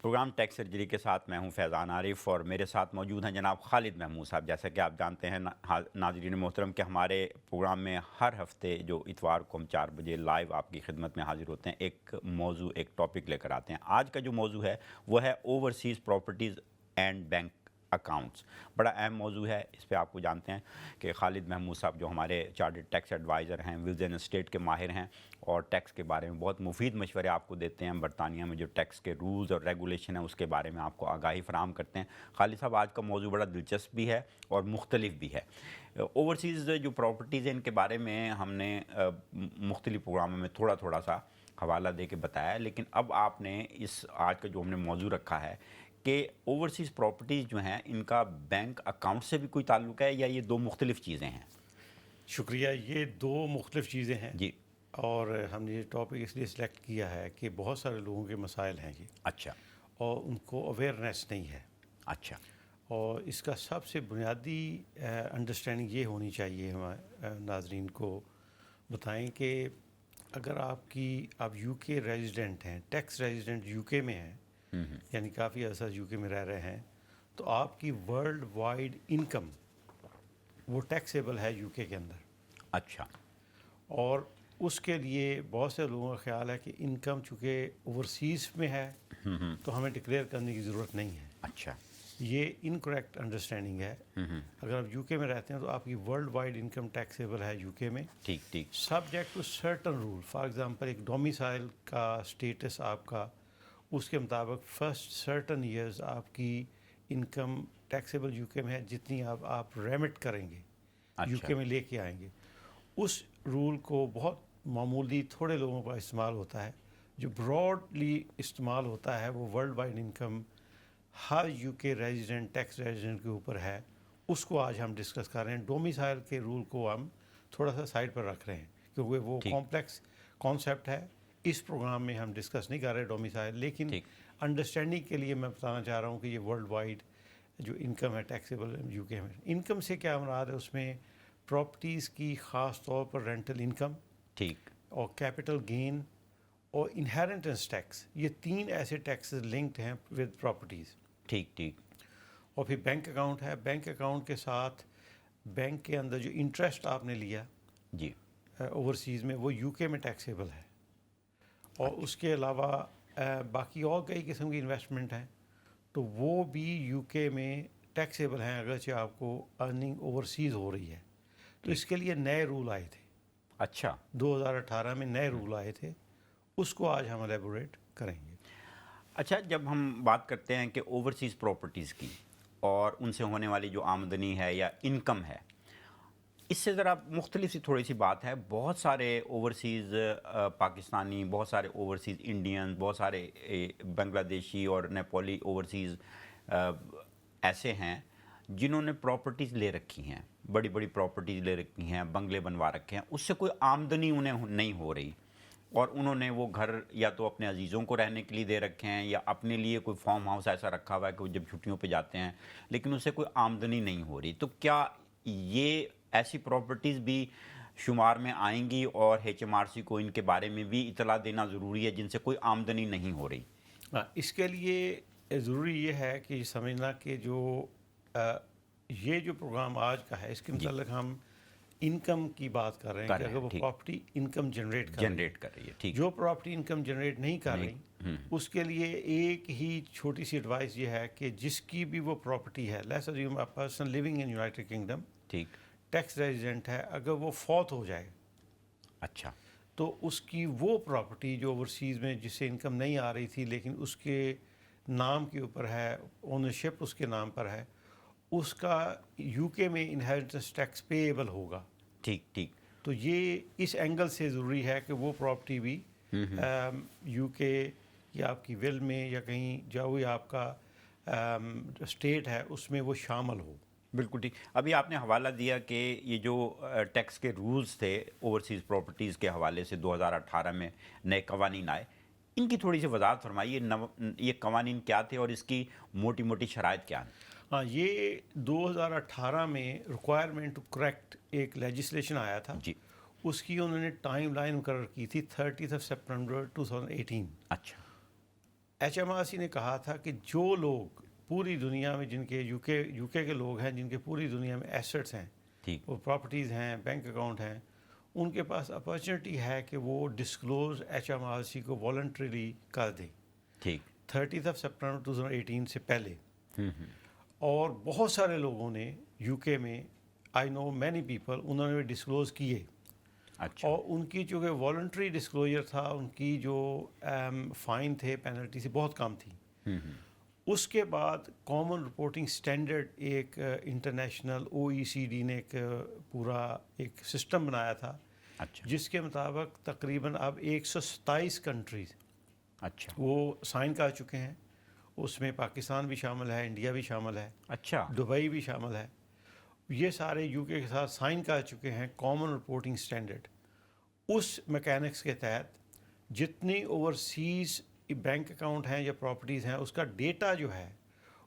Programme tax surgery کے ساتھ میں ہوں فیضان عارف، اور میرے ساتھ موجود ہیں جناب خالد محمود صاحب۔ جیسا کہ آپ جانتے ہیں ناظرین محترم کہ ہمارے پروگرام میں ہر ہفتے جو اتوار کو ہم 4 بجے لائیو آپ کی خدمت میں حاضر ہوتے ہیں، ایک موضوع ایک ٹاپک لے کر آتے ہیں۔ آج کا جو موضوع ہے وہ ہے overseas properties and bank accounts. بڑا اہم موضوع ہے، اس پہ آپ کو جانتے ہیں کہ خالد محمود صاحب جو ہمارے چارٹرڈ ٹیکس ایڈوائزر ہیں، ولز اینڈ اسٹیٹ کے ماہر ہیں، اور ٹیکس کے بارے میں بہت مفید مشورے آپ کو دیتے ہیں۔ برطانیہ میں جو ٹیکس کے رولز اور ریگولیشن ہیں اس کے بارے میں آپ کو آگاہی فراہم کرتے ہیں۔ خالد صاحب، آج کا موضوع بڑا دلچسپ بھی ہے اور مختلف بھی ہے۔ اوورسیز جو پراپرٹیز ہیں ان کے بارے میں ہم نے مختلف پروگراموں میں تھوڑا سا حوالہ دے کے بتایا ہے، لیکن اب آپ نے اس آج کا جو ہم نے موضوع رکھا ہے کہ اوورسیز پراپرٹیز جو ہیں ان کا بینک اکاؤنٹ سے بھی کوئی تعلق ہے یا یہ دو مختلف چیزیں ہیں؟ شکریہ۔ یہ دو مختلف چیزیں ہیں، جی، اور ہم نے یہ ٹاپک اس لیے سلیکٹ کیا ہے کہ بہت سارے لوگوں کے مسائل ہیں یہ، اچھا اور ان کو اویئرنیس نہیں ہے۔ اچھا اور اس کا سب سے بنیادی انڈرسٹینڈنگ یہ ہونی چاہیے، ہمارے ناظرین کو بتائیں کہ اگر آپ یو کے ریزیڈنٹ ہیں، ٹیکس ریزیڈنٹ یو کے میں ہیں، یعنی کافی عرصہ یو کے میں رہ رہے ہیں، تو آپ کی ورلڈ وائڈ انکم وہ ٹیکسیبل ہے یو کے اندر۔ اچھا اور اس کے لیے بہت سے لوگوں کا خیال ہے کہ انکم چونکہ اوورسیز میں ہے تو ہمیں ڈکلیئر کرنے کی ضرورت نہیں ہے۔ اچھا یہ انکریکٹ انڈرسٹینڈنگ ہے۔ اگر آپ یو کے میں رہتے ہیں تو آپ کی ورلڈ وائڈ انکم ٹیکسیبل ہے یو کے میں، ٹھیک ٹھیک subject to certain rule. For example ایک ڈومیسائل کا اسٹیٹس آپ کا، اس کے مطابق فرسٹ سرٹن ایئرز آپ کی انکم ٹیکسیبل یو کے میں ہے، جتنی آپ ریمٹ کریں گے یو اچھا کے میں لے کے آئیں گے۔ اس رول کو بہت معمولی تھوڑے لوگوں پر استعمال ہوتا ہے۔ جو براڈلی استعمال ہوتا ہے وہ ورلڈ وائڈ انکم ہر U K resident tax resident کے اوپر ہے، اس کو آج ہم ڈسکس کر رہے ہیں۔ ڈومیسائل کے رول کو ہم تھوڑا سا سائڈ پر رکھ رہے ہیں کیونکہ وہ ٹھیک کمپلیکس کانسیپٹ ہے، اس پروگرام میں ہم ڈسکس نہیں کر رہے ڈومیسائل، لیکن ٹھیک انڈرسٹینڈنگ کے لیے میں بتانا چاہ رہا ہوں کہ یہ ورلڈ وائڈ جو انکم ہے ٹیکسیبل یو کے میں۔ انکم سے کیا مراد ہے؟ اس میں پراپرٹیز کی خاص طور پر رینٹل انکم ٹھیک اور کیپٹل گین اور انہیرنٹنس ٹیکس، یہ تین ایسے ٹیکسز لنکڈ ہیں ود پراپرٹیز۔ ٹھیک ٹھیک اور پھر بینک اکاؤنٹ ہے، بینک اکاؤنٹ کے ساتھ بینک کے اندر جو انٹرسٹ آپ نے لیا جی اوورسیز میں وہ یو کے میں ٹیکسیبل ہے۔ اور اس کے علاوہ باقی اور کئی قسم کی انویسٹمنٹ ہیں تو وہ بھی یو کے میں ٹیکسیبل ہیں، اگرچہ آپ کو ارننگ اوورسیز ہو رہی ہے۔ تو اس کے لیے نئے رول آئے تھے، اچھا 2018 میں نئے رول آئے تھے، اس کو آج ہم الیبوریٹ کریں گے۔ اچھا، جب ہم بات کرتے ہیں کہ اوورسیز پراپرٹیز کی اور ان سے ہونے والی جو آمدنی ہے یا انکم ہے، اس سے ذرا مختلف سی تھوڑی سی بات ہے۔ بہت سارے اوورسیز پاکستانی، بہت سارے اوورسیز انڈین، بہت سارے بنگلہ دیشی اور نیپالی اوورسیز ایسے ہیں جنہوں نے پراپرٹیز لے رکھی ہیں، بڑی بڑی پراپرٹیز لے رکھی ہیں، بنگلے بنوا رکھے ہیں، اس سے کوئی آمدنی انہیں نہیں ہو رہی، اور انہوں نے وہ گھر یا تو اپنے عزیزوں کو رہنے کے لیے دے رکھے ہیں یا اپنے لیے کوئی فارم ہاؤس ایسا رکھا ہوا ہے کہ وہ جب چھٹیوں پہ جاتے ہیں، لیکن اس سے کوئی آمدنی نہیں ہو رہی۔ تو کیا یہ ایسی پراپرٹیز بھی شمار میں آئیں گی اور ایچ ایم آر سی کو ان کے بارے میں بھی اطلاع دینا ضروری ہے جن سے کوئی آمدنی نہیں ہو رہی؟ اس کے لیے ضروری یہ ہے کہ سمجھنا کہ یہ جو پروگرام آج کا ہے اس کے متعلق ہم انکم کی بات کر رہے ہیں کہ اگر وہ پراپرٹی انکم جنریٹ کر رہی ہے، ٹھیک، جو پراپرٹی انکم جنریٹ نہیں کر رہی، اس کے لیے ایک ہی چھوٹی سی ایڈوائس یہ ہے کہ جس کی بھی وہ پراپرٹی ہے، let's assume a person living in United Kingdom, ٹھیک، ٹیکس ریزیڈنٹ ہے، اگر وہ فوت ہو جائے اچھا تو اس کی وہ پراپرٹی جو اوورسیز میں جس سے انکم نہیں آ رہی تھی لیکن اس کے نام کے اوپر ہے، اونرشپ اس کے نام پر ہے، اس کا یو کے میں انہیریٹنس ٹیکس پے ایبل ہوگا۔ ٹھیک ٹھیک تو یہ اس اینگل سے ضروری ہے کہ وہ پراپرٹی بھی یو کے یا آپ کی ول میں یا کہیں جو بھی آپ کا اسٹیٹ ہے اس میں وہ شامل ہو۔ بالکل ٹھیک۔ ابھی آپ نے حوالہ دیا کہ یہ جو ٹیکس کے رولز تھے اوورسیز پراپرٹیز کے حوالے سے 2018 میں نئے قوانین آئے، ان کی تھوڑی سی وضاحت فرمائیے، یہ قوانین کیا تھے اور اس کی موٹی موٹی شرائط کیا ہیں؟ ہاں، یہ 2018 میں ریکوائرمنٹ ٹو کریکٹ ایک لیجسلیشن آیا تھا، جی، اس کی انہوں نے ٹائم لائن مقرر کی تھی 30 سپٹمبر 2018۔ اچھا HMRC نے کہا تھا کہ جو لوگ پوری دنیا میں جن کے یو کے لوگ ہیں، جن کے پوری دنیا میں ایسٹس ہیں، ٹھیک وہ پراپرٹیز ہیں، بینک اکاؤنٹ ہیں، ان کے پاس اپرچونیٹی ہے کہ وہ ڈسکلوز HMRC کو والنٹریلی کر دیں ٹھیک 30 سپٹمبر 2018 سے پہلے. اور بہت سارے لوگوں نے یو کے میں، آئی نو مینی پیپل، انہوں نے بھی ڈسکلوز کیے. اچھا اور ان کی چونکہ والنٹری ڈسکلوجر تھا، ان کی جو فائن تھے، پینلٹی سے بہت کم تھی. اس کے بعد کامن رپورٹنگ سٹینڈرڈ ایک انٹرنیشنل OECD نے ایک پورا ایک سسٹم بنایا تھا، اچھا جس کے مطابق تقریباً اب 127 کنٹریز اچھا وہ سائن کر چکے ہیں. اس میں پاکستان بھی شامل ہے، انڈیا بھی شامل ہے، اچھا دبئی بھی شامل ہے. یہ سارے یو کے ساتھ سائن کر چکے ہیں کامن رپورٹنگ سٹینڈرڈ. اس میکینکس کے تحت جتنی اوورسیز بینک اکاؤنٹ ہیں یا پراپرٹیز ہیں، اس کا ڈیٹا جو ہے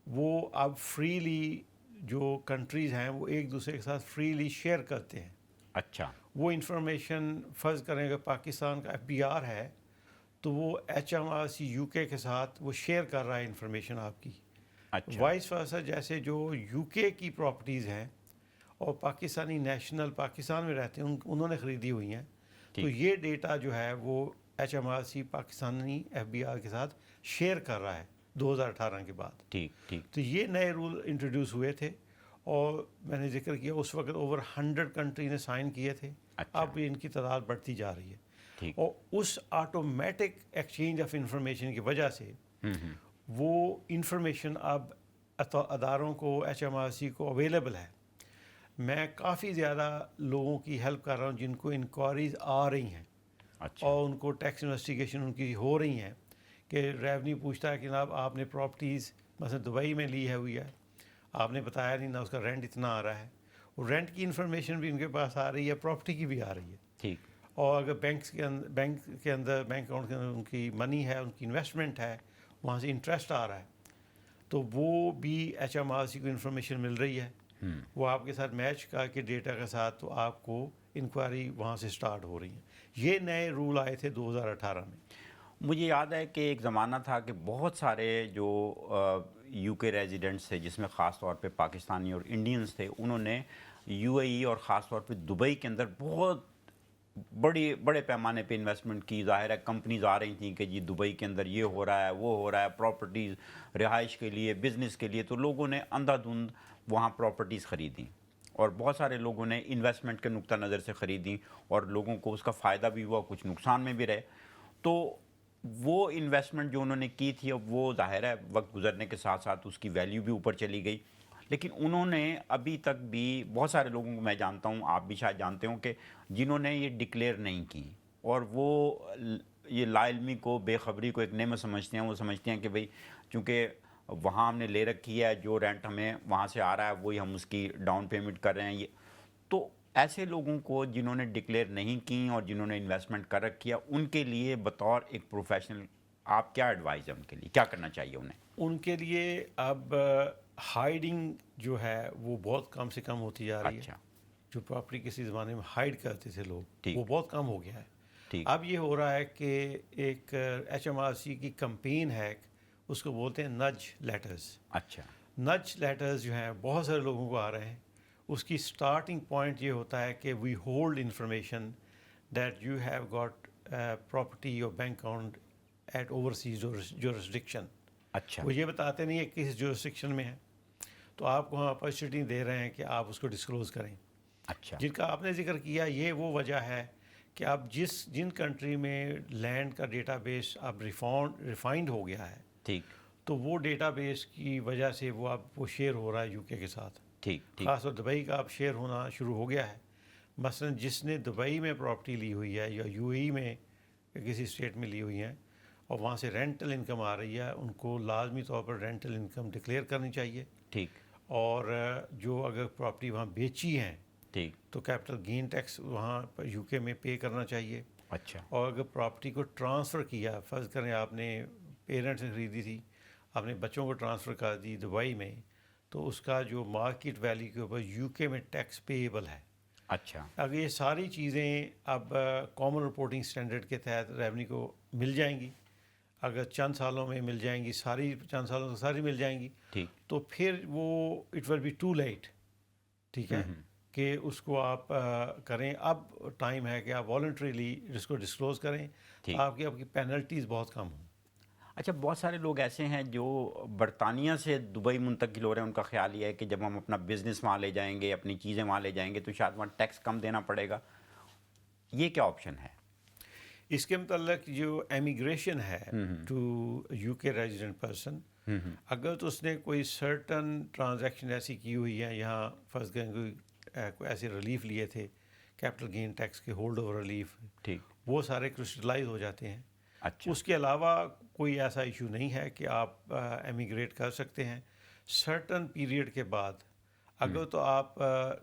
وہ اب فریلی جو کنٹریز ہیں وہ ایک دوسرے کے ساتھ فریلی شیئر کرتے ہیں. اچھا وہ انفارمیشن فرض کریں کہ پاکستان کا FBR ہے تو وہ HMRC یو کے ساتھ وہ شیئر کر رہا ہے انفارمیشن آپ کی. اچھا وائس ورسا جیسے جو یو کے کی پراپرٹیز ہیں اور پاکستانی نیشنل پاکستان میں رہتے ہیں، انہوں نے خریدی ہوئی ہیں، تو یہ ڈیٹا جو ہے وہ HMRC پاکستانی FBR کے ساتھ شیئر کر رہا ہے 2018 کے بعد. ٹھیک ٹھیک تو یہ نئے رول انٹروڈیوس ہوئے تھے اور میں نے ذکر کیا اس وقت اوور 100 کنٹری نے سائن کیے تھے. اچھا اب ان کی تعداد بڑھتی جا رہی ہے. ٹھیک اور اس آٹومیٹک ایکسچینج آف انفارمیشن کی وجہ سے وہ انفارمیشن اب اداروں کو HMRC کو اویلیبل ہے. میں کافی زیادہ لوگوں کی ہیلپ کر رہا ہوں جن کو انکوائریز آ رہی ہیں اچھا اور ان کو ٹیکس انویسٹیگیشن ان کی ہو رہی ہیں کہ ریونیو پوچھتا ہے کہ جناب آپ نے پراپرٹیز مثلا دبئی میں لی ہے ہوئی ہے، آپ نے بتایا نہیں، نہ اس کا رینٹ اتنا آ رہا ہے. اور رینٹ کی انفارمیشن بھی ان کے پاس آ رہی ہے، پراپرٹی کی بھی آ رہی ہے. ٹھیک اور اگر بینک کے اندر بینک اکاؤنٹ کے اندر ان کی منی ہے، ان کی انویسٹمنٹ ہے، وہاں سے انٹرسٹ آ رہا ہے، تو وہ بھی HMRC کو انفارمیشن مل رہی ہے. وہ آپ کے ساتھ میچ کر کے ڈیٹا کے ساتھ تو آپ کو انکوائری وہاں سے سٹارٹ ہو رہی ہیں. یہ نئے رول آئے تھے 2018 میں. مجھے یاد ہے کہ ایک زمانہ تھا کہ بہت سارے جو یو کے ریزیڈنٹس تھے، جس میں خاص طور پہ پاکستانی اور انڈینز تھے، انہوں نے UAE اور خاص طور پہ دبئی کے اندر بہت بڑے پیمانے پہ انویسٹمنٹ کی. ظاہر ہے کمپنیز آ رہی تھیں کہ جی دبئی کے اندر یہ ہو رہا ہے، وہ ہو رہا ہے، پراپرٹیز رہائش کے لیے، بزنس کے لیے، تو لوگوں نے اندھا دھند وہاں پراپرٹیز خریدیں اور بہت سارے لوگوں نے انویسٹمنٹ کے نقطہ نظر سے خریدیں اور لوگوں کو اس کا فائدہ بھی ہوا، کچھ نقصان میں بھی رہے. تو وہ انویسٹمنٹ جو انہوں نے کی تھی، اب وہ ظاہر ہے وقت گزرنے کے ساتھ ساتھ اس کی ویلیو بھی اوپر چلی گئی. لیکن انہوں نے ابھی تک بھی بہت سارے لوگوں کو میں جانتا ہوں، آپ بھی شاید جانتے ہوں، کہ جنہوں نے یہ ڈکلیئر نہیں کی اور وہ یہ لا علمی کو، بے خبری کو ایک نعمت سمجھتے ہیں. وہ سمجھتے ہیں کہ بھئی چونکہ وہاں ہم نے لے رکھی ہے، جو رینٹ ہمیں وہاں سے آ رہا ہے وہی ہم اس کی ڈاؤن پیمنٹ کر رہے ہیں. یہ تو ایسے لوگوں کو جنہوں نے ڈکلیئر نہیں کی اور جنہوں نے انویسٹمنٹ کر رکھی ہے، ان کے لیے بطور ایک پروفیشنل آپ کیا ایڈوائز ہے؟ ان کے لیے کیا کرنا چاہیے انہیں؟ ان کے لیے اب ہائیڈنگ جو ہے وہ بہت کم سے کم ہوتی جا رہی ہے. اچھا جو پراپرٹی کسی زمانے میں ہائیڈ کرتے تھے لوگ، ٹھیک وہ بہت کم ہو گیا ہے. ٹھیک اب یہ ہو رہا ہے کہ ایک HMRC کی کمپین ہے، اس کو بولتے ہیں نج لیٹرز. اچھا نج لیٹرز جو ہیں بہت سارے لوگوں کو آ رہے ہیں. اس کی سٹارٹنگ پوائنٹ یہ ہوتا ہے کہ we hold information that you have got property اور bank account at overseas jurisdiction. اچھا وہ یہ بتاتے نہیں ہے کہ کس جورسڈکشن میں ہے، تو آپ کو ہم اپرچونیٹی دے رہے ہیں کہ آپ اس کو ڈسکلوز کریں. اچھا جن کا آپ نے ذکر کیا، یہ وہ وجہ ہے کہ اب جن کنٹری میں لینڈ کا ڈیٹا بیس اب ریفائنڈ ہو گیا ہے، ٹھیک تو وہ ڈیٹا بیس کی وجہ سے وہ اب وہ شیئر ہو رہا ہے یو کے ساتھ. ٹھیک ٹھیک خاص طور دبئی کا اب شیئر ہونا شروع ہو گیا ہے. مثلا جس نے دبئی میں پراپرٹی لی ہوئی ہے یا UAE میں کسی اسٹیٹ میں لی ہوئی ہیں اور وہاں سے رینٹل انکم آ رہی ہے، ان کو لازمی طور پر رینٹل انکم ڈکلیئر کرنی چاہیے. ٹھیک اور جو اگر پراپرٹی وہاں بیچی ہیں ٹھیک تو کیپٹل گین ٹیکس وہاں یو کے میں پے کرنا چاہیے. اچھا اور اگر پراپرٹی کو ٹرانسفر کیا، فرض کریں آپ نے پیرنٹس نے خریدی تھی، آپ نے بچوں کو ٹرانسفر کر دی دبئی میں، تو اس کا جو مارکیٹ ویلیو کے اوپر یو کے میں ٹیکس پیبل ہے. اچھا اگر یہ ساری چیزیں اب کامن رپورٹنگ سٹینڈرڈ کے تحت ریونیو کو مل جائیں گی، اگر چند سالوں میں مل جائیں گی ساری، چند سالوں تک ساری مل جائیں گی، ٹھیک، تو پھر وہ it will be too late, ٹھیک ہے، کہ اس کو آپ کریں. اب ٹائم ہے کہ آپ والنٹریلی اس کو ڈسکلوز کریں، تو ٹھیک. آپ کی پینلٹیز بہت کم ہوں. اچھا، بہت سارے لوگ ایسے ہیں جو برطانیہ سے دبئی منتقل ہو رہے ہیں، ان کا خیال یہ ہے کہ جب ہم اپنا بزنس وہاں لے جائیں گے، اپنی چیزیں وہاں لے جائیں گے تو شاید وہاں ٹیکس کم دینا پڑے گا. یہ کیا آپشن ہے؟ اس کے متعلق جو ایمیگریشن ہے to you K resident person, اگر تو اس نے کوئی سرٹن ٹرانزیکشن ایسی کی ہوئی ہے، یہاں فرض کریں کوئی ایسے ریلیف لیے تھے، کیپٹل گین ٹیکس کے ہولڈ اوور ریلیف، ٹھیک. وہ سارے کرسٹلائز ہو جاتے ہیں. اچھا. اس کے علاوہ کوئی ایسا ایشو نہیں ہے کہ آپ ایمیگریٹ کر سکتے ہیں. سرٹن پیریڈ کے بعد اگر تو آپ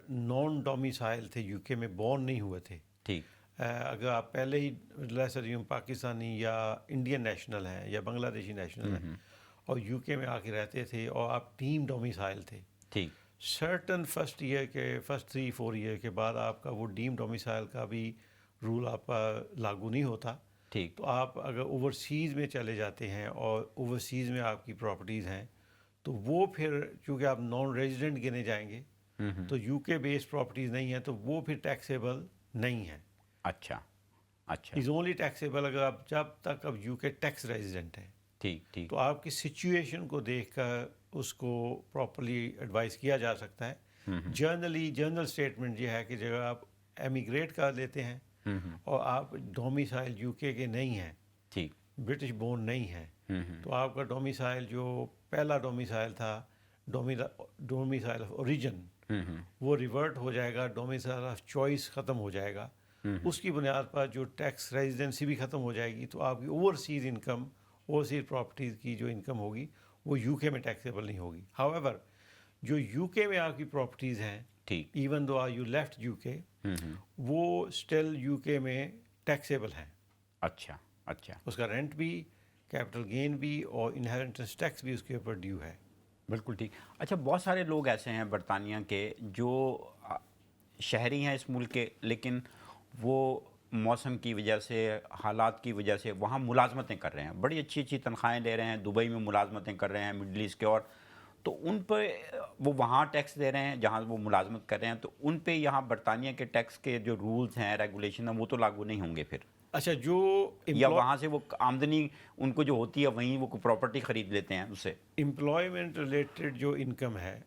نان ڈومیسائل تھے، یو کے میں بورن نہیں ہوئے تھے، ٹھیک. اگر آپ پہلے ہی لیسر پاکستانی یا انڈین نیشنل ہیں یا بنگلہ دیشی نیشنل ہیں اور یو کے میں آ کے رہتے تھے اور آپ ٹیم ڈومیسائل تھے، ٹھیک. سرٹن فرسٹ 3-4 ایئر کے بعد آپ کا وہ ڈیم ڈومیسائل کا بھی رول آپ کا لاگو نہیں ہوتا. ٹھیک. تو آپ اگر اوورسیز میں چلے جاتے ہیں اور اوورسیز میں آپ کی پراپرٹیز ہیں تو وہ پھر چونکہ آپ نان ریزیڈنٹ گنے جائیں گے تو یو کے بیسڈ پراپرٹیز نہیں ہیں تو وہ پھر ٹیکسیبل نہیں ہیں. اچھا. اچھا. از اونلی ٹیکسیبل اگر آپ جب تک اب یو کے ٹیکس ریزیڈنٹ ہیں. ٹھیک. ٹھیک. تو آپ کی سچویشن کو دیکھ کر اس کو پراپرلی ایڈوائز کیا جا سکتا ہے. جرنل اسٹیٹمنٹ یہ ہے کہ جب آپ ایمیگریٹ کر لیتے ہیں اور آپ ڈومیسائل یو کے نہیں ہیں، ٹھیک. برٹش بورن نہیں ہیں، تو آپ کا ڈومیسائل جو پہلا ڈومیسائل تھا، ڈومیسائل آف اوریجن، وہ ریورٹ ہو جائے گا، ڈومیسائل آف چوائس ختم ہو جائے گا. اس کی بنیاد پر جو ٹیکس ریزیڈنسی بھی ختم ہو جائے گی، تو آپ کی اوورسیز انکم، اوورسیز پراپرٹیز کی جو انکم ہوگی وہ یو کے میں ٹیکسیبل نہیں ہوگی. ہاؤ ایور جو یو کے میں آپ کی پراپرٹیز ہیں، ٹھیک. Even though you left you کے، وہ اسٹل یو کے میں ٹیکسیبل ہیں. اچھا. اچھا. اس کا رینٹ بھی، کیپٹل گین بھی اور انہیریٹنس ٹیکس بھی اس کے اوپر ڈیو ہے. بالکل ٹھیک. اچھا، بہت سارے لوگ ایسے ہیں برطانیہ کے جو شہری ہیں اس ملک کے، لیکن وہ موسم کی وجہ سے، حالات کی وجہ سے وہاں ملازمتیں کر رہے ہیں، بڑی اچھی اچھی تنخواہیں لے رہے ہیں، دبئی میں ملازمتیں کر رہے ہیں مڈل ایسٹ کے، اور تو ان پہ وہ وہاں ٹیکس دے رہے ہیں جہاں وہ ملازمت کر رہے ہیں، تو ان پہ یہاں برطانیہ کے ٹیکس کے جو رولز ہیں، ریگولیشن ہیں، وہ تو لاگو نہیں ہوں گے پھر؟ اچھا، جو یا وہاں سے وہ آمدنی ان کو جو ہوتی ہے وہیں وہ پراپرٹی خرید لیتے ہیں اس سے؟ امپلائمنٹ ریلیٹڈ جو انکم ہے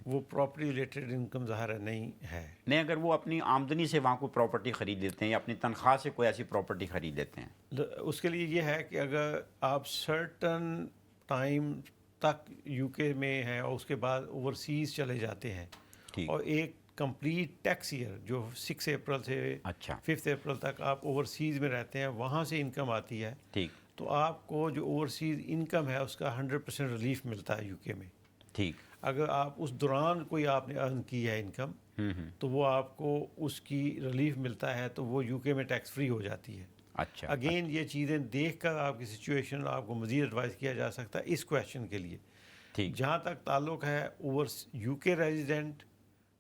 وہ پراپرٹی ریلیٹڈ انکم ظاہر نہیں ہے. نہیں، اگر وہ اپنی آمدنی سے وہاں کوئی پراپرٹی خرید لیتے ہیں یا اپنی تنخواہ سے کوئی ایسی پراپرٹی خرید لیتے ہیں، اس کے لیے یہ ہے کہ اگر آپ سرٹن ٹائم تک یو کے میں ہیں اور اس کے بعد اوورسیز چلے جاتے ہیں ٹھیک. اور ایک کمپلیٹ ٹیکس ایئر جو 6 اپریل سے اچھا. 5 اپریل تک آپ اوورسیز میں رہتے ہیں، وہاں سے انکم آتی ہے، ٹھیک. تو آپ کو جو اوورسیز انکم ہے اس کا 100% ریلیف ملتا ہے یو کے میں. ٹھیک. اگر آپ اس دوران کوئی آپ نے ارن کی ہے انکم تو وہ آپ کو اس کی ریلیف ملتا ہے، تو وہ یو کے میں ٹیکس فری ہو جاتی ہے. اچھا. اگین یہ چیزیں دیکھ کر آپ کی سچویشن آپ کو مزید ایڈوائز کیا جا سکتا ہے اس کویشچن کے لیے. ٹھیک. جہاں تک تعلق ہے یو کے ریزیڈنٹ،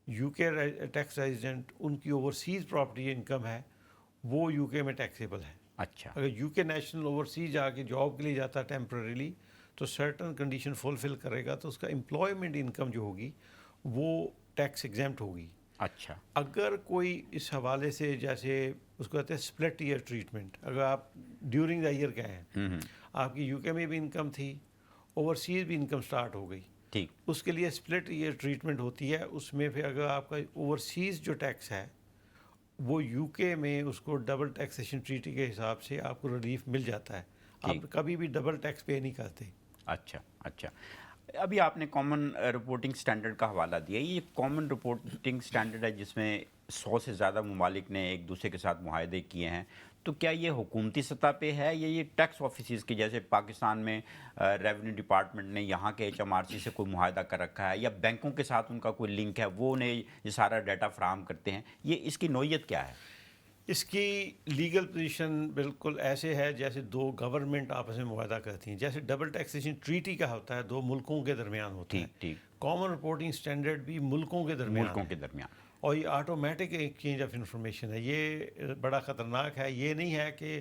یو کے ٹیکس ریزیڈنٹ، ان کی اوورسیز پراپرٹی انکم ہے وہ یو کے میں ٹیکسیبل ہے. اچھا. اگر یو کے نیشنل اوورسیز جا کے جاب کے لیے جاتا ہے ٹیمپرریلی تو سرٹن کنڈیشن فلفل کرے گا تو اس کا امپلائمنٹ انکم جو ہوگی وہ ٹیکس ایگزیمپٹ ہوگی. اچھا. اگر کوئی اس حوالے سے، جیسے اس کو کہتے ہیں سپلٹ ایئر ٹریٹمنٹ، اگر آپ ڈیورنگ دا ایئر گئے ہیں، آپ کی یو کے میں بھی انکم تھی، اوورسیز بھی انکم سٹارٹ ہو گئی، ٹھیک. اس کے لیے سپلٹ ایئر ٹریٹمنٹ ہوتی ہے. اس میں پھر اگر آپ کا اوورسیز جو ٹیکس ہے وہ یو کے میں اس کو ڈبل ٹیکسیشن ٹریٹی کے حساب سے آپ کو ریلیف مل جاتا ہے. آپ کبھی بھی ڈبل ٹیکس پے نہیں کرتے. اچھا. اچھا. ابھی آپ نے کامن رپورٹنگ سٹینڈرڈ کا حوالہ دیا. یہ کامن رپورٹنگ سٹینڈرڈ ہے جس میں 100 سے زیادہ ممالک نے ایک دوسرے کے ساتھ معاہدے کیے ہیں، تو کیا یہ حکومتی سطح پہ ہے یا یہ ٹیکس آفیسز کی، جیسے پاکستان میں ریونیو ڈپارٹمنٹ نے یہاں کے HMRC سے کوئی معاہدہ کر رکھا ہے، یا بینکوں کے ساتھ ان کا کوئی لنک ہے، وہ انہیں یہ سارا ڈیٹا فراہم کرتے ہیں؟ یہ اس کی نوعیت کیا ہے؟ اس کی لیگل پوزیشن بالکل ایسے ہے جیسے دو گورنمنٹ آپس میں معاہدہ کرتی ہیں. جیسے ڈبل ٹیکسیشن ٹریٹی کا ہوتا ہے، 2 ملکوں کے درمیان ہوتا ہے. ٹھیک. کامن رپورٹنگ سٹینڈرڈ بھی ملکوں کے درمیان اور یہ آٹومیٹک ایکسچینج آف انفارمیشن ہے. یہ بڑا خطرناک ہے. یہ نہیں ہے کہ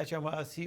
HMRC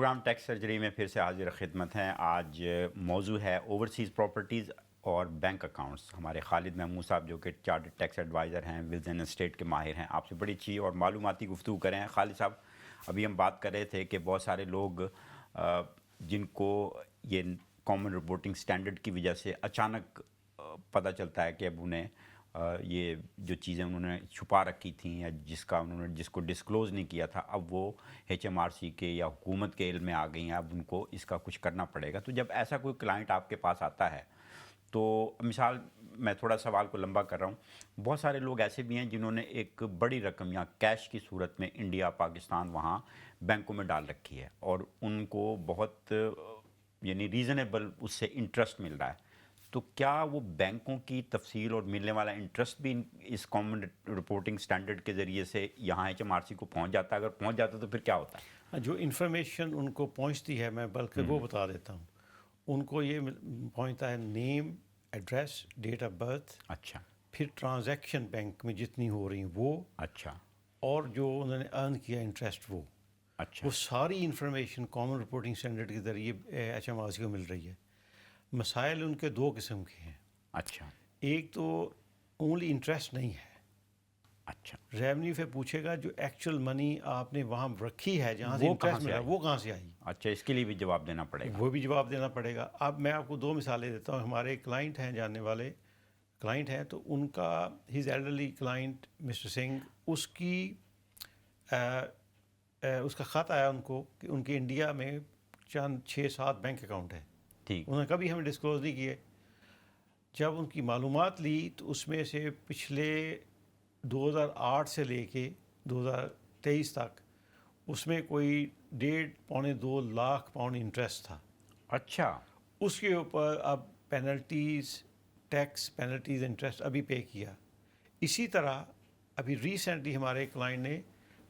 پروگرام ٹیکس سرجری میں پھر سے حاضر خدمت ہیں. آج موضوع ہے اوورسیز پراپرٹیز اور بینک اکاؤنٹس. ہمارے خالد محمود صاحب جو کہ چارٹرڈ ٹیکس ایڈوائزر ہیں, ولز اینڈ اسٹیٹ کے ماہر ہیں, آپ سے بڑی اچھی اور معلوماتی گفتگو کریں. خالد صاحب, ابھی ہم بات کر رہے تھے کہ بہت سارے لوگ جن کو یہ کامن رپورٹنگ سٹینڈرڈ کی وجہ سے اچانک پتہ چلتا ہے کہ اب انہیں یہ جو چیزیں انہوں نے چھپا رکھی تھیں یا جس کو ڈسکلوز نہیں کیا تھا, اب وہ HMRC کے یا حکومت کے علم میں آ گئی ہیں, اب ان کو اس کا کچھ کرنا پڑے گا. تو جب ایسا کوئی کلائنٹ آپ کے پاس آتا ہے تو مثال, میں تھوڑا سوال کو لمبا کر رہا ہوں, بہت سارے لوگ ایسے بھی ہیں جنہوں نے ایک بڑی رقم یا کیش کی صورت میں انڈیا, پاکستان, وہاں بینکوں میں ڈال رکھی ہے اور ان کو بہت یعنی ریزنیبل اس سے انٹرسٹ مل رہا ہے. تو کیا وہ بینکوں کی تفصیل اور ملنے والا انٹرسٹ بھی اس کامن رپورٹنگ سٹینڈرڈ کے ذریعے سے یہاں HMRC کو پہنچ جاتا ہے؟ اگر پہنچ جاتا ہے تو پھر کیا ہوتا ہے؟ جو انفارمیشن ان کو پہنچتی ہے, میں بلکہ وہ بتا دیتا ہوں. ان کو یہ پہنچتا ہے نیم, ایڈریس, ڈیٹ آف برتھ, اچھا, پھر ٹرانزیکشن بینک میں جتنی ہو رہی ہیں وہ, اچھا, اور جو انہوں نے ارن کیا انٹرسٹ وہ, اچھا, وہ ساری انفارمیشن کامن رپورٹنگ سٹینڈرڈ کے ذریعے HMRC کو مل رہی ہے. مسائل ان کے دو قسم کے ہیں. اچھا, ایک تو اونلی انٹرسٹ نہیں ہے, اچھا, ریونیو سے پوچھے گا جو ایکچوئل منی آپ نے وہاں رکھی ہے جہاں سے وہ کہاں انٹرسٹ سے ملا آئی؟ وہ کہاں سے آئی, اچھا, اس کے لیے بھی جواب دینا پڑے گا. وہ بھی جواب دینا پڑے گا. اب میں آپ کو دو مثالیں دیتا ہوں. ہمارے کلائنٹ ہیں, جاننے والے کلائنٹ ہیں, تو ان کا his elderly client mister Singh, اس کی اس کا خط آیا ان کو کہ ان کے انڈیا میں چند 6-7 بینک اکاؤنٹ ہیں. ٹھیک, انہوں نے کبھی ہمیں ڈسکلوز نہیں کیے. جب ان کی معلومات لی تو اس میں سے پچھلے 2008 سے لے کے 2023 تک اس میں کوئی 1.5-2 لاکھ پاؤنڈ انٹرسٹ تھا. اچھا, اس کے اوپر اب پینلٹیز, ٹیکس پینلٹیز, انٹرسٹ ابھی پے کیا. اسی طرح ابھی ریسنٹلی ہمارے کلائنٹ نے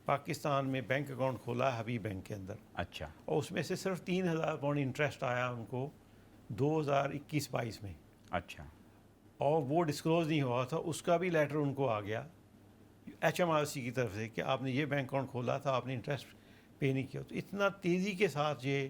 پاکستان میں بینک اکاؤنٹ کھولا حبیب بینک کے اندر, اچھا, اور اس میں سے صرف 3,000 پاؤنڈ انٹرسٹ آیا ان کو 2021-22 میں, اچھا, اور وہ ڈسکلوز نہیں ہوا تھا. اس کا بھی لیٹر ان کو آ گیا HMRC کی طرف سے کہ آپ نے یہ بینک اکاؤنٹ کھولا تھا, آپ نے انٹرسٹ پے نہیں کیا. تو اتنا تیزی کے ساتھ یہ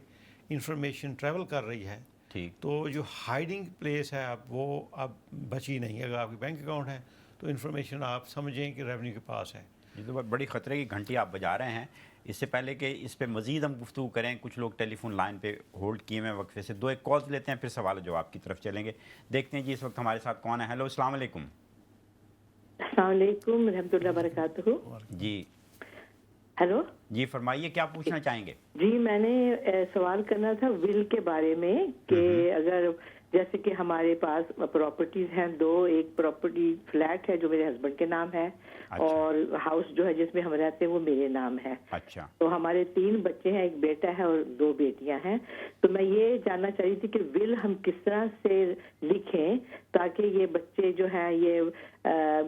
انفارمیشن ٹریول کر رہی ہے. ٹھیک, تو جو ہائیڈنگ پلیس ہے اب وہ اب بچی نہیں. اگر آپ کی بینک اکاؤنٹ ہے تو انفارمیشن آپ سمجھیں کہ ریونیو کے پاس ہے. یہ تو بڑی خطرے کی گھنٹی آپ بجا رہے ہیں. اس سے پہلے کہ اس پہ مزید ہم گفتگو کریں, کچھ لوگ ٹیلی فون لائن پہ ہولڈ کیے ہوئے وقفے سے, 2 کالز لیتے ہیں, پھر سوال و جواب کی طرف چلیں گے. دیکھتے ہیں جی اس وقت ہمارے ساتھ کون ہے. ہیلو, السلام علیکم. السلام علیکم ورحمۃ اللہ وبرکاتہ. جی, ہیلو, جی فرمائیے, کیا پوچھنا چاہیں گے؟ جی میں نے سوال کرنا تھا ول کے بارے میں کہ اگر جیسے کہ ہمارے پاس پراپرٹیز ہیں 2, ایک پراپرٹی فلیٹ ہے جو میرے ہسبینڈ کے نام ہے, اور ہاؤس جو ہے جس میں ہم رہتے ہیں وہ میرے نام ہے. اچھا, تو ہمارے 3 بچے ہیں, ایک بیٹا ہے اور 2 بیٹیاں ہیں. تو میں یہ جاننا چاہ رہی تھی کہ ول ہم کس طرح سے لکھیں تاکہ یہ بچے جو ہیں یہ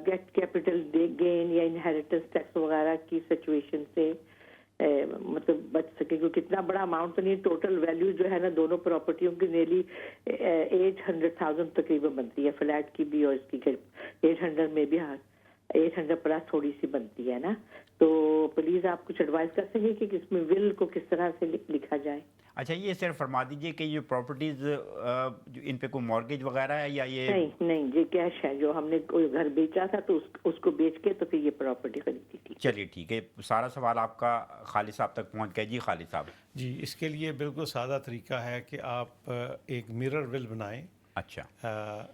گیٹ کیپٹل گین یا انہیریٹنس ٹیکس وغیرہ کی سچویشن سے مطلب بچ سکے, کیونکہ کتنا بڑا اماؤنٹ تو نہیں. ٹوٹل ویلیو جو ہے نا دونوں پراپرٹیوں کی نیرلی 800,000 تقریباً بنتی ہے, فلیٹ کی بھی اور اس کی 800 میں بھی 800 پلس تھوڑی سی بنتی ہے نا. تو پلیز آپ کچھ ایڈوائز کر سکیں کہ اس میں ول کو کس طرح سے لکھا جائے. اچھا, یہ صرف فرما دیجئے کہ یہ پراپرٹیز ان پہ کوئی مارگیج وغیرہ ہے یا یہ؟ نہیں, یہ کیش ہے. جو ہم نے کوئی گھر بیچا تھا تو اس کو بیچ کے تو پھر یہ پراپرٹی خریدی تھی. چلیے ٹھیک ہے, سارا سوال آپ کا خالد صاحب تک پہنچ گیا. جی خالد صاحب. جی, اس کے لیے بالکل سادہ طریقہ ہے کہ آپ ایک مرر ول بنائیں. اچھا,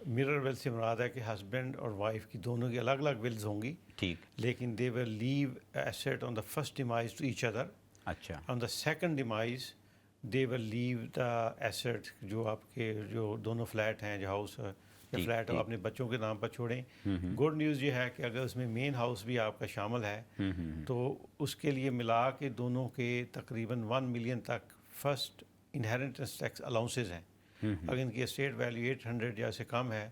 مرر ول سے مراد ہے کہ ہسبینڈ اور وائف کی دونوں کی الگ الگ ولز ہوں گی, ٹھیک, لیکن they will leave asset on the first demise to each other. اچھا, on the second demise they will leave the asset جو آپ کے جو دونوں فلیٹ ہیں, جو ہاؤس یا فلیٹ اپنے بچوں کے نام پر چھوڑیں. گڈ نیوز یہ ہے کہ اگر اس میں مین ہاؤس بھی آپ کا شامل ہے تو اس کے لیے ملا کے دونوں کے تقریباً 1 ملین تک فرسٹ انہیریٹنس ٹیکس الاؤنسز ہیں. اگر ان کی اسٹیٹ ویلیو 800 یا سے کم ہے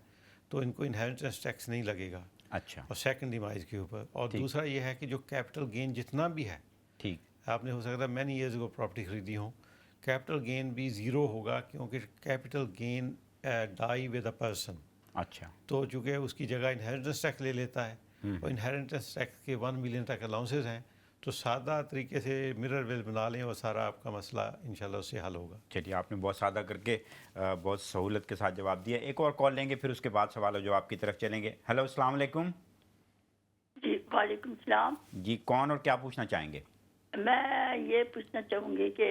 تو ان کو انہیریٹنس ٹیکس نہیں لگے گا. اچھا, اور سیکنڈ ڈیمائز کے اوپر. اور دوسرا یہ ہے کہ جو کیپٹل گین جتنا بھی ہے, ٹھیک, آپ نے ہو سکتا ہے مینی ایئرز کو پراپرٹی خریدی ہوں, کیپٹل گین بھی 0 ہوگا کیونکہ capital gain die with a person. اچھا, تو چونکہ اس کی جگہ انہیریٹنس ٹیکس لے لیتا ہے, اور انہیریٹنس ٹیکس کے 1 ملین تک الاؤنسز ہیں, تو سادہ طریقے سے مرر ول بنا لیں اور سارا آپ کا مسئلہ انشاءاللہ اس سے حل ہوگا. چلیے آپ نے بہت سادہ کر کے بہت سہولت کے ساتھ جواب دیا. ایک اور کال لیں گے پھر اس کے بعد سوال و جواب کی طرف چلیں گے. ہیلو السلام علیکم. جی وعلیکم السلام. جی کون اور کیا پوچھنا چاہیں گے؟ میں یہ پوچھنا چاہوں گی کہ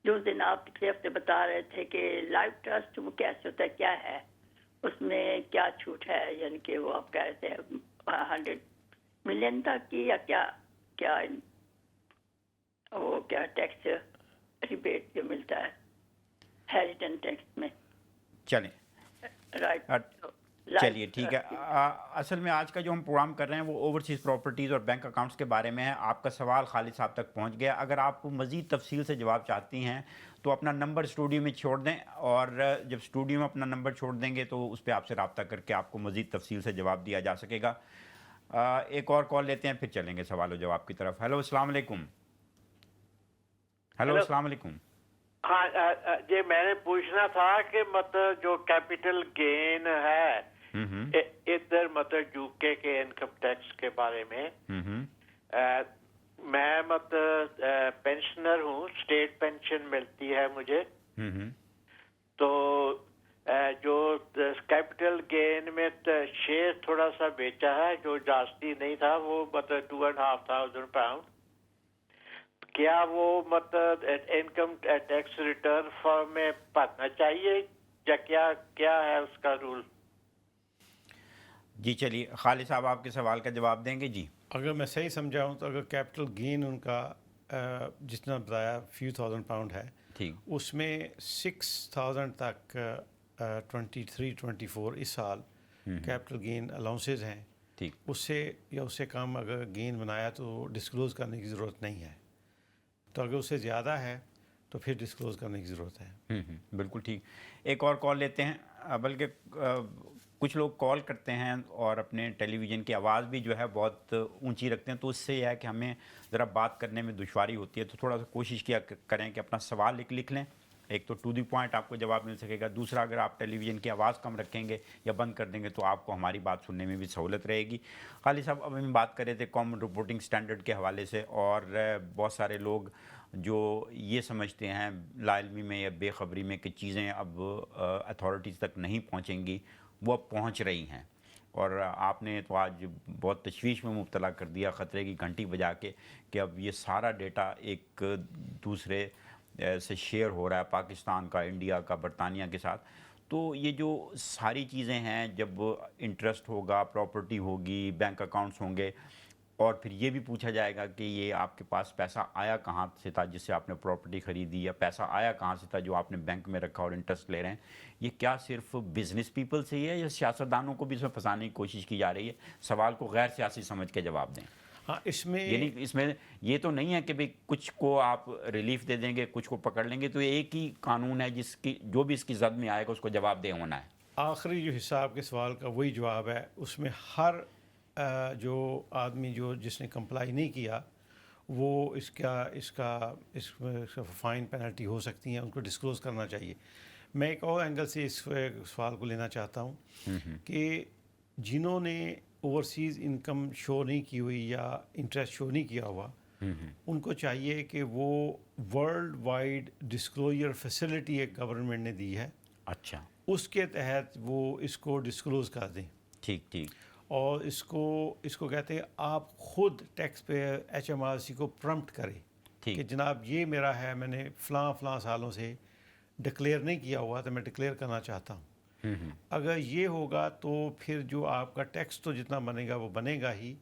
جو دن آپ پچھلے ہفتے بتا رہے تھے کہ لائف ٹرسٹ وہ کیسے ہوتا ہے، کیا ہے اس میں، کیا چھوٹ ہے، یعنی کہ وہ آپ کہہ رہے تھے 100 ملین تک کی، یا کیا کیا وہ کیا ٹیکس ریبیٹ جو ملتا ہے ہیریٹنس ٹیکس میں؟ چلیں رائٹ. چلیے ٹھیک ہے. اصل میں آج کا جو ہم پروگرام کر رہے ہیں وہ اوورسیز پراپرٹیز اور بینک اکاؤنٹس کے بارے میں ہے. آپ کا سوال خالد صاحب تک پہنچ گیا. اگر آپ مزید تفصیل سے جواب چاہتی ہیں تو اپنا نمبر اسٹوڈیو میں چھوڑ دیں، اور جب اسٹوڈیو میں اپنا نمبر چھوڑ دیں گے تو اس پہ آپ سے رابطہ کر کے آپ کو مزید تفصیل سے جواب دیا جا سکے گا. ایک اور کال لیتے ہیں پھر چلیں گے سوال و جواب کی طرف. ہیلو السلام علیکم. ہیلو السلام علیکم. ہاں جی میں نے پوچھنا تھا کہ مطلب جو کیپٹل گین ہے ادھر مطلب یو کے انکم ٹیکس کے بارے میں، میں مطلب پینشنر ہوں، اسٹیٹ پینشن ملتی ہے مجھے، تو جو کیپٹل گین میں شیئر تھوڑا سا بیچا ہے جو جاستی نہیں تھا، وہ مطلب 2,500 پاؤنڈ، کیا وہ مطلب انکم ٹیکس ریٹرن فارم میں بھرنا چاہیے یا کیا ہے اس کا رول؟ جی چلیے خالد صاحب آپ کے سوال کا جواب دیں گے. جی اگر میں صحیح سمجھا ہوں تو اگر کیپٹل گین ان کا جتنا بتایا فیو تھاؤزینڈ پاؤنڈ ہے، ٹھیک، اس میں 6,000 تک 23-24 اس سال کیپٹل گین الاؤنسز ہیں. ٹھیک، اس سے یا اس سے کم اگر گین بنایا تو ڈسکلوز کرنے کی ضرورت نہیں ہے. تو اگر اس سے زیادہ ہے تو پھر ڈسکلوز کرنے کی ضرورت ہے. بالکل ٹھیک. ایک اور کال لیتے ہیں، بلکہ کچھ لوگ کال کرتے ہیں اور اپنے ٹیلی ویژن کی آواز بھی جو ہے بہت اونچی رکھتے ہیں، تو اس سے یہ ہے کہ ہمیں ذرا بات کرنے میں دشواری ہوتی ہے. تو تھوڑا سا کوشش کیا کریں کہ اپنا سوال لکھ لیں. ایک تو ٹو دی پوائنٹ آپ کو جواب مل سکے گا. دوسرا اگر آپ ٹیلی ویژن کی آواز کم رکھیں گے یا بند کر دیں گے تو آپ کو ہماری بات سننے میں بھی سہولت رہے گی. خالد صاحب اب ہم بات کر رہے تھے کامن رپورٹنگ سٹینڈرڈ کے حوالے سے، اور بہت سارے لوگ جو یہ سمجھتے ہیں لا علمی میں یا بے خبری میں کہ چیزیں اب اتھارٹیز تک نہیں پہنچیں گی، وہ اب پہنچ رہی ہیں. اور آپ نے تو آج بہت تشویش میں مبتلا کر دیا، خطرے کی گھنٹی بجا کے، کہ اب یہ سارا ڈیٹا ایک دوسرے سے شیئر ہو رہا ہے، پاکستان کا، انڈیا کا، برطانیہ کے ساتھ. تو یہ جو ساری چیزیں ہیں، جب انٹرسٹ ہوگا، پراپرٹی ہوگی، بینک اکاؤنٹس ہوں گے، اور پھر یہ بھی پوچھا جائے گا کہ یہ آپ کے پاس پیسہ آیا کہاں سے تھا جس سے آپ نے پراپرٹی خریدی، یا پیسہ آیا کہاں سے تھا جو آپ نے بینک میں رکھا اور انٹرسٹ لے رہے ہیں. یہ کیا صرف بزنس پیپل سے ہی ہے یا سیاستدانوں کو بھی اس میں پھنسانے کی کوشش کی جا رہی ہے؟ سوال کو غیر سیاسی سمجھ کے جواب دیں. ہاں یعنی اس میں یہ تو نہیں ہے کہ بھئی کچھ کو آپ ریلیف دے دیں گے، کچھ کو پکڑ لیں گے. تو ایک ہی قانون ہے جس کی جو بھی اس کی زد میں آئے گا اس کو جواب دہ ہونا ہے. آخری جو حصہ آپ کے سوال کا وہی جواب ہے. اس میں ہر جو آدمی جس نے کمپلائی نہیں کیا وہ اس کا فائن پینلٹی ہو سکتی ہیں، ان کو ڈسکلوز کرنا چاہیے. میں ایک اور اینگل سے اس سوال کو لینا چاہتا ہوں کہ جنہوں نے اوورسیز انکم شو نہیں کی ہوئی یا انٹرسٹ شو نہیں کیا ہوا، ان کو چاہیے کہ وہ ورلڈ وائڈ ڈسکلوجر فیسلٹی ایک گورنمنٹ نے دی ہے، اچھا، اس کے تحت وہ اس کو ڈسکلوز کر دیں. ٹھیک ٹھیک. اور اس کو کہتے ہیں آپ خود ٹیکس پیئر HMRC کو پرمپٹ کریں کہ جناب یہ میرا ہے، میں نے فلاں سالوں سے ڈکلیئر نہیں کیا ہوا تو میں ڈکلیئر کرنا چاہتا ہوں. اگر یہ ہوگا تو پھر جو آپ کا ٹیکس تو جتنا بنے گا وہ بنے گا ہی،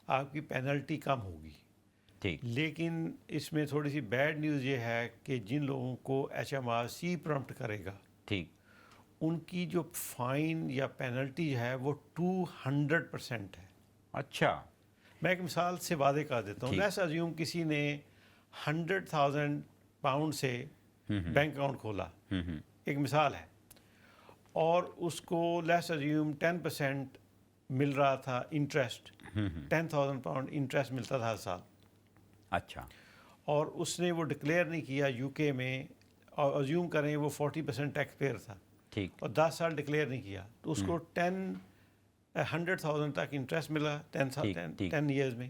آپ کی پینلٹی کم ہوگی. لیکن اس میں تھوڑی سی بیڈ نیوز یہ ہے کہ جن لوگوں کو HMRC پرمپٹ کرے گا، ٹھیک، ان کی جو فائن یا پینلٹی ہے وہ 200% ہے. اچھا، میں ایک مثال سے واضح کر دیتا ہوں. لیٹس ایزیوم کسی نے 100,000 پاؤنڈ سے بینک اکاؤنٹ کھولا، ایک مثال ہے، اور اس کو لیٹس ایزیوم 10% مل رہا تھا انٹرسٹ، 10,000 پاؤنڈ انٹرسٹ ملتا تھا ہر سال. اچھا، اور اس نے وہ ڈکلیئر نہیں کیا یو کے میں، اور ایزیوم کریں وہ 40% ٹیکس پیئر تھا، ٹھیک، اور 10 سال ڈکلیئر نہیں کیا، تو اس کو 100,000 تک انٹرسٹ ملا 10 ایئرز میں.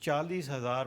40,000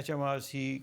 HMRC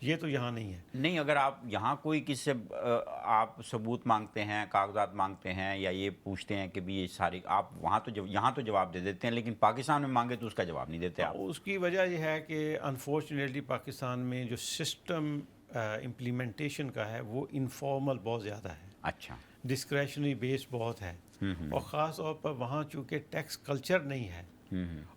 یہ تو یہاں نہیں ہے. نہیں، اگر آپ یہاں کوئی کس سے آپ ثبوت مانگتے ہیں، کاغذات مانگتے ہیں یا یہ پوچھتے ہیں کہ بھی یہ ساری، آپ وہاں تو یہاں تو جواب دے دیتے ہیں، لیکن پاکستان میں مانگے تو اس کا جواب نہیں دیتے آپ. اس کی وجہ یہ ہے کہ انفارچونیٹلی پاکستان میں جو سسٹم امپلیمنٹیشن کا ہے وہ انفارمل بہت زیادہ ہے. اچھا. ڈسکریشنری بیس بہت ہے، اور خاص طور پر وہاں چونکہ ٹیکس کلچر نہیں ہے،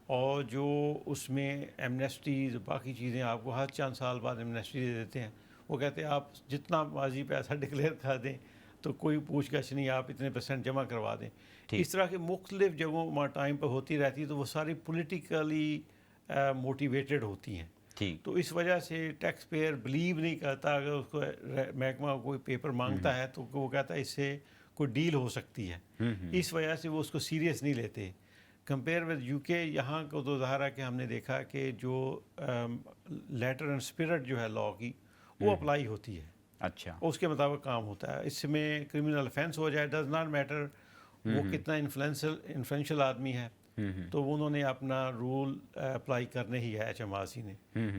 اور جو اس میں ایمنیسٹیز باقی چیزیں آپ کو ہر چند سال بعد ایمنیسٹی دے دیتے ہیں. وہ کہتے ہیں آپ جتنا ماضی پیسہ ڈکلیئر کر دیں تو کوئی پوچھ گچھ نہیں، آپ اتنے % جمع کروا دیں. اس طرح کی مختلف جگہوں ٹائم پہ ہوتی رہتی ہے، تو وہ ساری پولیٹیکلی موٹیویٹڈ ہوتی ہیں. تو اس وجہ سے ٹیکس پیئر بلیو نہیں کرتا. اگر اس کو محکمہ کوئی پیپر مانگتا ہے تو وہ کہتا ہے اس سے کوئی ڈیل ہو سکتی ہے. اس وجہ سے وہ اس کو سیریس نہیں لیتے. کمپیئر ود یو کے، یہاں کو تو ظاہر ہے کہ ہم نے دیکھا کہ جو لیٹر اینڈ اسپرٹ جو ہے لا کی وہ اپلائی ہوتی ہے. اچھا. اس کے مطابق کام ہوتا ہے. اس میں کرمنل افینس ہو جائے، ڈز ناٹ میٹر وہ کتنا انفلوئنشل آدمی ہے، تو انہوں نے اپنا رول اپلائی کرنے ہی ہے ایچ ایم آر سی نے.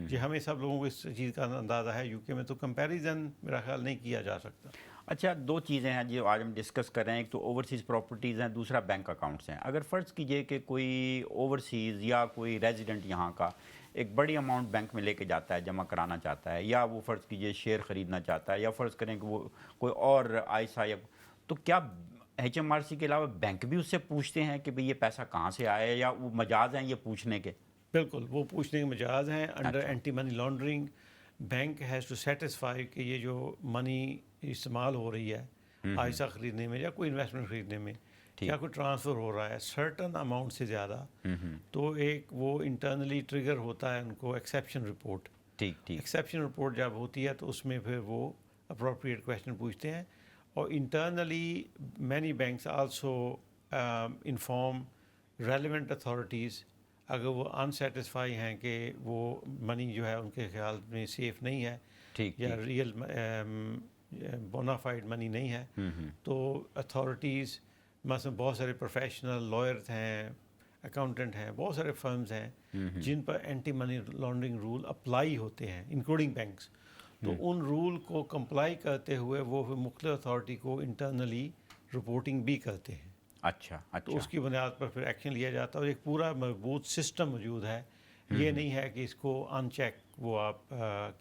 جی ہمیں سب لوگوں کو اس چیز کا اندازہ ہے. یو کے میں تو کمپیریزن میرا خیال نہیں کیا جا سکتا. اچھا، 2 چیزیں ہیں جو آج ہم ڈسکس کر رہے ہیں. ایک تو اوورسیز پراپرٹیز ہیں، دوسرا بینک اکاؤنٹس ہیں. اگر فرض کیجئے کہ کوئی اوورسیز یا کوئی ریزیڈنٹ یہاں کا ایک بڑی اماؤنٹ بینک میں لے کے جاتا ہے، جمع کرانا چاہتا ہے، یا وہ فرض کیجئے شیئر خریدنا چاہتا ہے، یا فرض کریں کہ وہ کوئی اور آئسا، یا تو کیا ایچ ایم آر سی کے علاوہ بینک بھی اس سے پوچھتے ہیں کہ بھئی یہ پیسہ کہاں سے آیا ہے، یا وہ مجاز ہیں یہ پوچھنے کے؟ بالکل وہ پوچھنے کے مجاز ہیں. Under anti money laundering bank has to satisfy کہ یہ جو منی استعمال ہو رہی ہے آئسا خریدنے میں یا کوئی انویسٹمنٹ خریدنے میں، کیا کوئی ٹرانسفر ہو رہا ہے سرٹن اماؤنٹ سے زیادہ، تو ایک وہ انٹرنلی ٹریگر ہوتا ہے ان کو ایکسیپشن رپورٹ. ایکسیپشن رپورٹ جب ہوتی ہے تو اس میں پھر وہ اپروپریٹ کویشچن پوچھتے ہیں. اور internally many banks also inform relevant authorities اگر وہ انسیٹسفائی ہیں کہ وہ منی جو ہے ان کے خیال میں سیف نہیں ہے یا ریئل بونافائڈ منی نہیں ہے، تو اتھارٹیز مثلا بہت سارے پروفیشنل لائرز ہیں، اکاؤنٹنٹ ہیں، بہت سارے فرمز ہیں جن پر anti money laundering rule apply ہوتے ہیں انکلوڈنگ بینکس. تو ان رول کو کمپلائی کرتے ہوئے وہ مختلف اتھارٹی کو انٹرنلی رپورٹنگ بھی کرتے ہیں. اچھا. تو اس کی بنیاد پر پھر ایکشن لیا جاتا ہے. اور ایک پورا مضبوط سسٹم موجود ہے. یہ نہیں ہے کہ اس کو ان چیک وہ آپ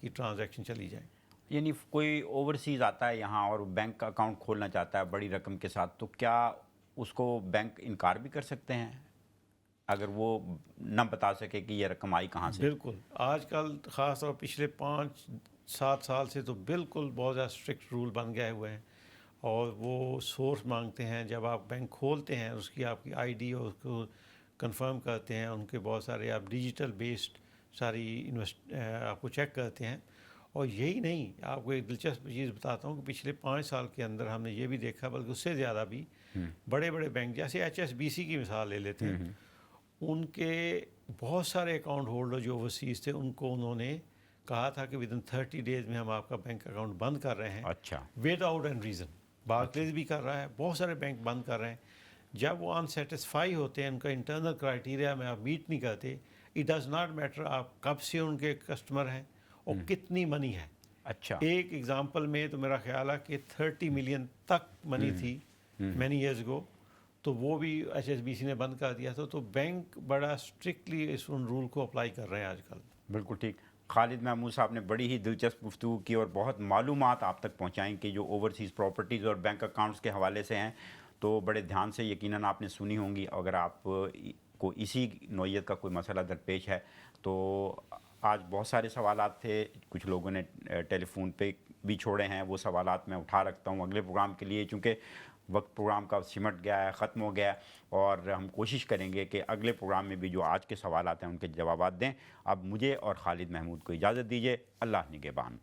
کی ٹرانزیکشن چلی جائے. یعنی کوئی اوورسیز آتا ہے یہاں اور بینک اکاؤنٹ کھولنا چاہتا ہے بڑی رقم کے ساتھ، تو کیا اس کو بینک انکار بھی کر سکتے ہیں اگر وہ نہ بتا سکے کہ یہ رقم آئی کہاں سے؟ بالکل. آج کل خاص طور پچھلے 5-7 سال سے تو بالکل بہت زیادہ اسٹرکٹ رول بن گئے ہوئے ہیں، اور وہ سورس مانگتے ہیں. جب آپ بینک کھولتے ہیں اس کی آپ کی آئی ڈی اور اس کو کنفرم کرتے ہیں، ان کے بہت سارے آپ ڈیجیٹل بیسڈ ساری آپ کو چیک کرتے ہیں. اور یہی نہیں، آپ کو ایک دلچسپ چیز بتاتا ہوں کہ پچھلے 5 سال کے اندر ہم نے یہ بھی دیکھا، بلکہ اس سے زیادہ بھی بڑے بڑے بینک جیسے ایچ ایس بی سی کی مثال لے لیتے ہیں، ان کے بہت سارے اکاؤنٹ ہولڈر جو اوورسیز تھے ان کو انہوں نے کہا تھا کہ ودن 30 days میں ہم آپ کا بینک اکاؤنٹ بند کر رہے ہیں. اچھا. Without any reason. Barclays بھی کر رہا ہے، بہت سارے بینک بند کر رہے ہیں. جب وہ انسیٹسفائی ہوتے ہیں، ان کا انٹرنل کرائٹیریا میں آپ میٹ نہیں کرتے، اٹ ڈز ناٹ میٹر آپ کب سے ان کے کسٹمر ہیں اور کتنی منی ہے. اچھا. ایک ایگزامپل میں تو میرا خیال ہے کہ 30 ملین تک منی تھی مینی ایئرز گو، تو وہ بھی ایچ ایس بی سی نے بند کر دیا تھا. تو بینک بڑا اسٹرکٹلی اس ان رول کو اپلائی کر رہے ہیں آج کل. بالکل ٹھیک. خالد محمود صاحب نے بڑی ہی دلچسپ گفتگو کی اور بہت معلومات آپ تک پہنچائیں کہ جو اوورسیز پراپرٹیز اور بینک اکاؤنٹس کے حوالے سے ہیں، تو بڑے دھیان سے یقیناً آپ نے سنی ہوں گی. اگر آپ کو اسی نوعیت کا کوئی مسئلہ درپیش ہے تو آج بہت سارے سوالات تھے، کچھ لوگوں نے ٹیلی فون پہ بھی چھوڑے ہیں، وہ سوالات میں اٹھا رکھتا ہوں اگلے پروگرام کے لیے، چونکہ وقت پروگرام کا سمٹ گیا ہے، ختم ہو گیا ہے، اور ہم کوشش کریں گے کہ اگلے پروگرام میں بھی جو آج کے سوالات ہیں ان کے جوابات دیں. اب مجھے اور خالد محمود کو اجازت دیجیے. اللہ نگہبان.